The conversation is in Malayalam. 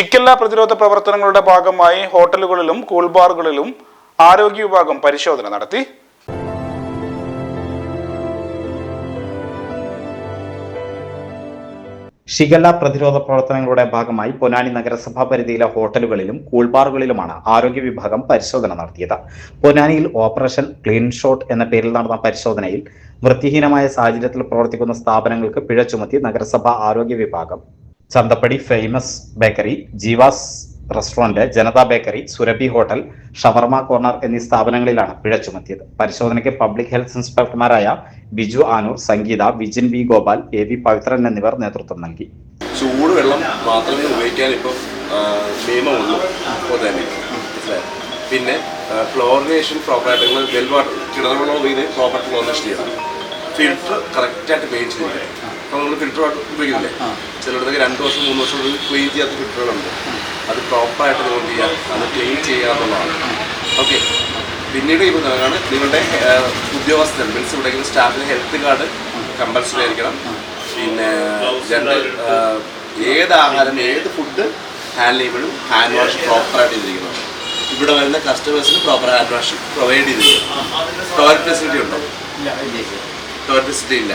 ഷിഗല്ല പ്രതിരോധ പ്രവർത്തനങ്ങളുടെ ഭാഗമായി ഹോട്ടലുകളിലും കൂൾബാറുകളിലും ആരോഗ്യ വിഭാഗം പരിശോധന നടത്തി. ഷിഗല്ല പ്രതിരോധ പ്രവർത്തനങ്ങളുടെ ഭാഗമായി പൊന്നാനി നഗരസഭാ പരിധിയിലെ ഹോട്ടലുകളിലും കൂൾബാറുകളിലുമാണ് ആരോഗ്യ വിഭാഗം പരിശോധന നടത്തിയത്. പൊന്നാനിയിൽ ഓപ്പറേഷൻ ക്ലീൻ ഷോട്ട് എന്ന പേരിൽ നടന്ന പരിശോധനയിൽ വൃത്തിഹീനമായ സാഹചര്യത്തിൽ പ്രവർത്തിക്കുന്ന സ്ഥാപനങ്ങൾക്ക് പിഴ ചുമത്തി നഗരസഭാ ആരോഗ്യ വിഭാഗം Chanthappadi famous bakery, Jeevas restaurant, Janatha bakery, Surabhi hotel, shawarma corner എന്നീ സ്ഥാപനങ്ങളിലാണ് പിഴ ചുമത്തിയത്. പരിശോധനയ്ക്ക് പബ്ലിക് ഹെൽത്ത് ഇൻസ്പെക്ടർമാരായ Biju Anoor, Sangeetha, Vijin V Gopal, A V Pavithran എന്നിവർ നേതൃത്വം നൽകി. ചൂടുവെള്ളം മാത്രമേ ഉപയോഗിക്കാൻ ഇപ്പം നിയമമുള്ളൂ. പിന്നെ ഫ്ലോറിനേഷൻ പ്രോപ്പറായിട്ട് വെൽ വാട്ടർ കിണറുവെള്ളം ഉപയോഗിക്കുന്നത് പ്രോപ്പർ ഫ്ലോറിനേഷൻ ചെയ്യണം. ഫിൽറ്റർ കറക്റ്റായിട്ട് ക്ലീൻ ചെയ്യില്ല. അപ്പോൾ നമ്മൾ ഫിൽറ്റർ വാട്ടർ ഉപയോഗിക്കില്ലേ, ചിലയിടത്തൊക്കെ 2 വർഷം 3 വർഷം ക്ലീൻ ചെയ്യാത്ത ഫിൽറ്ററുകളുണ്ട്. അത് പ്രോപ്പറായിട്ട് നോട്ട് ചെയ്യുക, അത് ക്ലീൻ ചെയ്യുക എന്നുള്ളതാണ്. ഓക്കെ. പിന്നീട് ഇപ്പോൾ നിങ്ങളാണ് നിങ്ങളുടെ ഉദ്യോഗസ്ഥൻ മീൻസ് ഇവിടെ സ്റ്റാഫിന് ഹെൽത്ത് കാർഡ് കമ്പൽസറി ആയിരിക്കണം. പിന്നെ ഏത് ആഹാരം ഏത് ഫുഡ് ഹാൻഡിൽ ചെയ്യുമ്പോഴും ഹാൻഡ് വാഷ് പ്രോപ്പറായിട്ട് ചെയ്തിരിക്കണം. ഇവിടെ വരുന്ന കസ്റ്റമേഴ്സിന് പ്രോപ്പർ ഹാൻഡ് വാഷ് പ്രൊവൈഡ് ചെയ്തിരിക്കണം. ടോയ്ലറ്റ് ഫെസിലിറ്റി ഉണ്ടോ? ടോയ്ലറ്റ് ഫെസിലിറ്റി ഇല്ല.